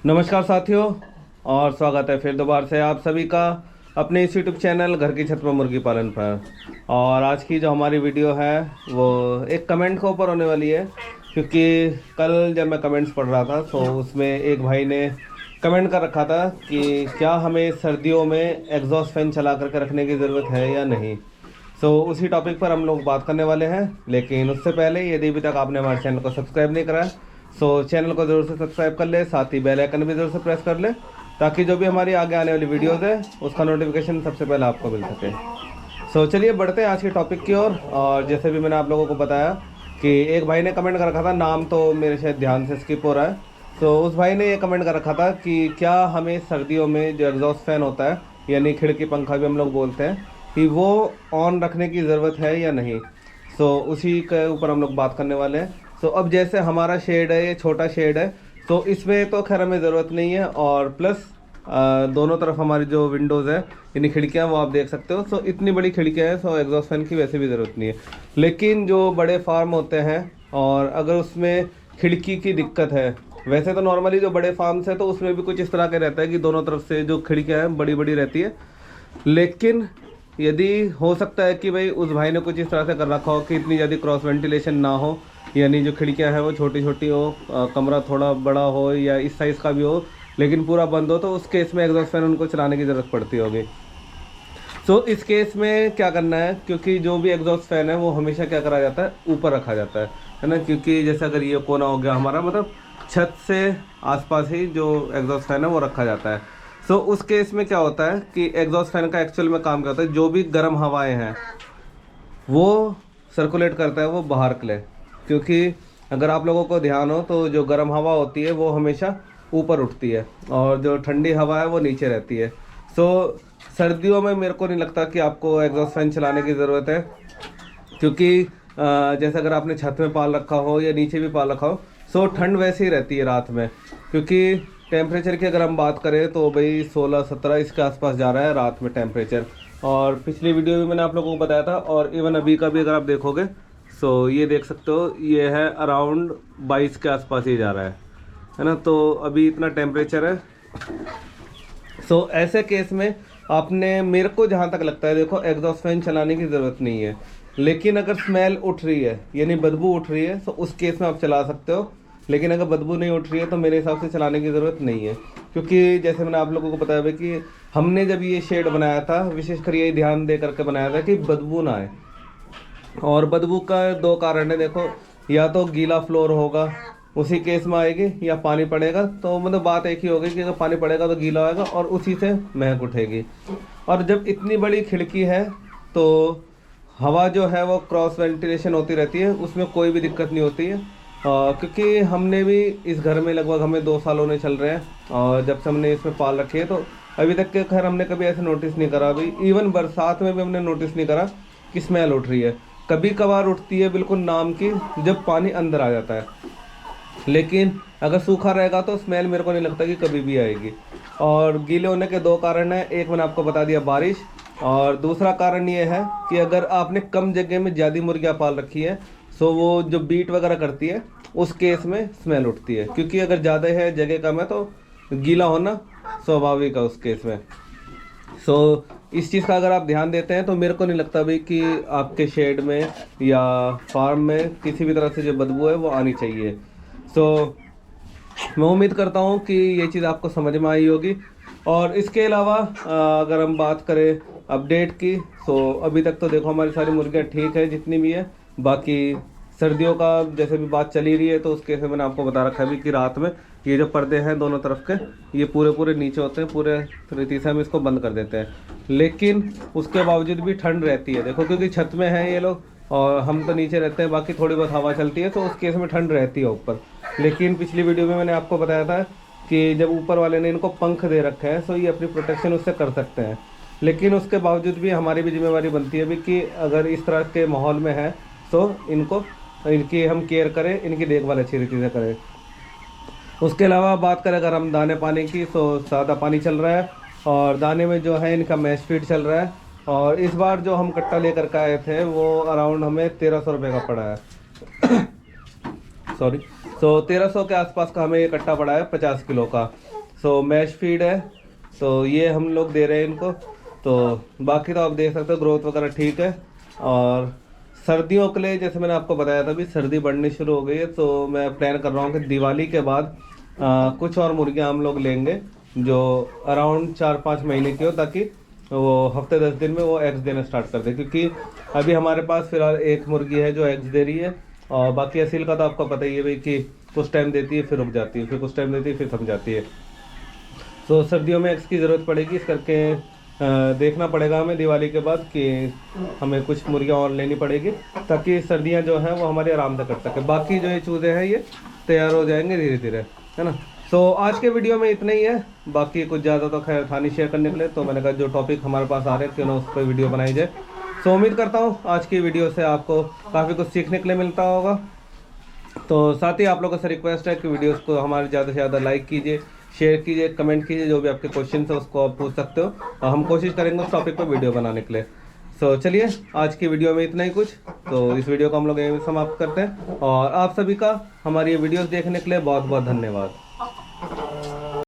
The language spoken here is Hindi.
नमस्कार साथियों, और स्वागत है फिर दोबारा से आप सभी का अपने इस यूट्यूब चैनल घर की छत पर मुर्गी पालन पर। और आज की जो हमारी वीडियो है वो एक कमेंट के ऊपर होने वाली है, क्योंकि कल जब मैं कमेंट्स पढ़ रहा था तो उसमें एक भाई ने कमेंट कर रखा था कि क्या हमें सर्दियों में एग्जॉस्ट फैन चला करके रखने की ज़रूरत है या नहीं। उसी टॉपिक पर हम लोग बात करने वाले हैं। लेकिन उससे पहले यदि अभी तक आपने हमारे चैनल को सब्सक्राइब नहीं करा चैनल को ज़रूर से सब्सक्राइब कर ले, साथ ही बेल आइकन भी ज़रूर से प्रेस कर ले, ताकि जो भी हमारी आगे आने वाली वीडियोस है उसका नोटिफिकेशन सबसे पहले आपको मिल सके। चलिए बढ़ते हैं आज के टॉपिक की ओर। और जैसे भी मैंने आप लोगों को बताया कि एक भाई ने कमेंट कर रखा था, नाम तो मेरे शायद ध्यान से स्किप हो रहा है। उस भाई ने ये कमेंट कर रखा था कि क्या हमें सर्दियों में जो एग्जॉस्ट फैन होता है, यानी खिड़की पंखा भी हम लोग बोलते हैं, कि वो ऑन रखने की ज़रूरत है या नहीं। उसी के ऊपर हम लोग बात करने वाले हैं। अब जैसे हमारा शेड है, ये छोटा शेड है, इसमें तो खैर हमें ज़रूरत नहीं है। और प्लस दोनों तरफ हमारी जो विंडोज़ है, यानी खिड़कियाँ, वो आप देख सकते हो। इतनी बड़ी खिड़कियाँ हैं, एग्जॉस्ट फैन की वैसे भी ज़रूरत नहीं है। लेकिन जो बड़े फार्म होते हैं और अगर उसमें खिड़की की दिक्कत है, वैसे तो नॉर्मली जो बड़े फार्म्स हैं तो उसमें भी कुछ इस तरह के रहता है कि दोनों तरफ से जो खिड़कियाँ हैं बड़ी बड़ी रहती है। लेकिन यदि हो सकता है कि भाई उस भाई ने कुछ इस तरह से कर रखा हो कि इतनी ज़्यादा क्रॉस वेंटिलेशन ना हो, यानी जो खिड़कियां हैं वो छोटी छोटी हो, कमरा थोड़ा बड़ा हो या इस साइज़ का भी हो लेकिन पूरा बंद हो, तो उस केस में एग्जॉस्ट फैन उनको चलाने की ज़रूरत पड़ती होगी। इस केस में क्या करना है, क्योंकि जो भी एग्जॉस्ट फैन है वो हमेशा क्या करा जाता है, ऊपर रखा जाता है ना। क्योंकि जैसे अगर ये कोना हो गया हमारा, मतलब छत से आसपास ही जो एग्जॉस्ट फैन है वो रखा जाता है। उस केस में क्या होता है कि एग्जॉस्ट फैन का एक्चुअल में काम क्या होता है, जो भी गर्म हवाएं हैं वो सर्कुलेट करता है वो बाहर के लिए। क्योंकि अगर आप लोगों को ध्यान हो तो जो गर्म हवा होती है वो हमेशा ऊपर उठती है और जो ठंडी हवा है वो नीचे रहती है। सर्दियों में मेरे को नहीं लगता कि आपको एग्जॉस्ट फैन चलाने की ज़रूरत है, क्योंकि जैसे अगर आपने छत में पाल रखा हो या नीचे भी पाल रखा हो, ठंड वैसे ही रहती है रात में। क्योंकि टेम्परेचर की अगर हम बात करें तो भाई 16-17 इसके आसपास जा रहा है रात में टेम्परेचर। और पिछली वीडियो में मैंने आप लोगों को बताया था, और इवन अभी का भी अगर आप देखोगे ये देख सकते हो, ये है अराउंड 22 के आसपास ही जा रहा है ना। तो अभी इतना टेम्परेचर है। ऐसे केस में आपने, मेरे को जहाँ तक लगता है, देखो एग्जॉस्ट फैन चलाने की ज़रूरत नहीं है। लेकिन अगर स्मेल उठ रही है, यानी बदबू उठ रही है, तो उस केस में आप चला सकते हो। लेकिन अगर बदबू नहीं उठ रही है तो मेरे हिसाब से चलाने की ज़रूरत नहीं है। क्योंकि जैसे मैंने आप लोगों को बताया भाई कि हमने जब ये शेड बनाया था, विशेषकर यही ध्यान दे करके बनाया था कि बदबू ना आए। और बदबू का दो कारण है, देखो, या तो गीला फ्लोर होगा उसी केस में आएगी, या पानी पड़ेगा। तो मतलब बात एक ही होगी कि अगर पानी पड़ेगा तो गीला होगा और उसी से महक उठेगी। और जब इतनी बड़ी खिड़की है तो हवा जो है वो क्रॉस वेंटिलेशन होती रहती है, उसमें कोई भी दिक्कत नहीं होती है। क्योंकि हमने भी इस घर में लगभग हमें 2 साल होने चल रहे हैं, और जब से हमने इसमें पाल रखी है तो अभी तक के खैर हमने कभी ऐसे नोटिस नहीं करा। अभी इवन बरसात में भी हमने नोटिस नहीं करा कि स्मेल उठ रही है। कभी कभार उठती है बिल्कुल नाम की, जब पानी अंदर आ जाता है। लेकिन अगर सूखा रहेगा तो स्मेल मेरे को नहीं लगता कि कभी भी आएगी। और गीले होने के 2 कारण हैं, एक मैंने आपको बता दिया, बारिश, और दूसरा कारण ये है कि अगर आपने कम जगह में ज़्यादा मुर्गियाँ पाल रखी है वो जो बीट वगैरह करती है उस केस में स्मेल उठती है। क्योंकि अगर ज़्यादा है, जगह कम है, तो गीला होना स्वाभाविक है उस केस में। इस चीज़ का अगर आप ध्यान देते हैं तो मेरे को नहीं लगता भी कि आपके शेड में या फार्म में किसी भी तरह से जो बदबू है वो आनी चाहिए। मैं उम्मीद करता हूँ कि ये चीज़ आपको समझ में आई होगी। और इसके अलावा अगर हम बात करें अपडेट की, अभी तक तो देखो हमारी सारी मुर्गियाँ ठीक है जितनी भी है। बाकी सर्दियों का जैसे भी बात चली रही है तो उसके से मैंने आपको बता रखा है भी कि रात में ये जो पर्दे हैं दोनों तरफ के, ये पूरे नीचे होते हैं, पूरे रीति से हम इसको बंद कर देते हैं। लेकिन उसके बावजूद भी ठंड रहती है, देखो, क्योंकि छत में हैं ये लोग और हम तो नीचे रहते हैं। बाकी थोड़ी बहुत हवा चलती है तो उस केस में ठंड रहती है ऊपर। लेकिन पिछली वीडियो में मैंने आपको बताया था कि जब ऊपर वाले ने इनको पंख दे रखे हैं ये अपनी प्रोटेक्शन उससे कर सकते हैं। लेकिन उसके बावजूद भी हमारी भी जिम्मेवारी बनती है भी कि अगर इस तरह के माहौल में है इनकी हम केयर करें, इनकी देखभाल अच्छी तरीके से करें। उसके अलावा बात करें अगर हम दाने पानी की, सादा पानी चल रहा है और दाने में जो है इनका मैश फीड चल रहा है। और इस बार जो हम कट्टा लेकर के आए थे वो अराउंड हमें 1300 रुपये का पड़ा है। सॉरी। तो 1300 के आसपास का हमें ये कट्टा पड़ा है 50 किलो का। सो मैश फीड है, तो ये हम लोग दे रहे हैं इनको। तो बाकी तो आप देख सकते हो ग्रोथ वगैरह ठीक है। और सर्दियों के लिए जैसे मैंने आपको बताया था, अभी सर्दी बढ़नी शुरू हो गई है, तो मैं प्लान कर रहा हूँ कि दिवाली के बाद कुछ और मुर्गियाँ हम लोग लेंगे जो अराउंड 4-5 महीने की हो, ताकि वो हफ्ते 10 दिन में वो एग्स देना स्टार्ट कर दे। क्योंकि अभी हमारे पास फिलहाल एक मुर्गी है जो एग्स दे रही है, और बाकी असील का तो आपको पता ही है भाई कि कुछ टाइम देती है फिर रुक जाती है, फिर कुछ टाइम देती है फिर थम जाती है। तो सर्दियों में एग्स की ज़रूरत पड़ेगी, इस करके देखना पड़ेगा हमें दिवाली के बाद कि हमें कुछ मुर्गियाँ और लेनी पड़ेगी, ताकि सर्दियाँ जो हैं वो हमारे आराम से कट सके। बाकी जो ये चूज़े हैं ये तैयार हो जाएंगे धीरे धीरे, है ना। सो आज के वीडियो में इतना ही है, बाकी कुछ ज़्यादा तो खैर था नहीं शेयर करने के लिए, तो मैंने कहा जो टॉपिक हमारे पास आ रहे हैं क्यों ना उस पर वीडियो बनाई जाए। सो उम्मीद करता हूँ आज की वीडियो से आपको काफ़ी कुछ सीखने के लिए मिलता होगा। तो साथ ही आप लोगों से रिक्वेस्ट है कि वीडियोस को हमारे ज़्यादा से ज़्यादा लाइक कीजिए, शेयर कीजिए, कमेंट कीजिए, जो भी आपके क्वेश्चन है उसको आप पूछ सकते हो, और हम कोशिश करेंगे उस टॉपिक पर वीडियो बनाने के लिए। सो चलिए आज की वीडियो में इतना ही कुछ, तो इस वीडियो को हम लोग यहीं समाप्त करते हैं, और आप सभी का हमारी ये वीडियोस देखने के लिए बहुत बहुत धन्यवाद।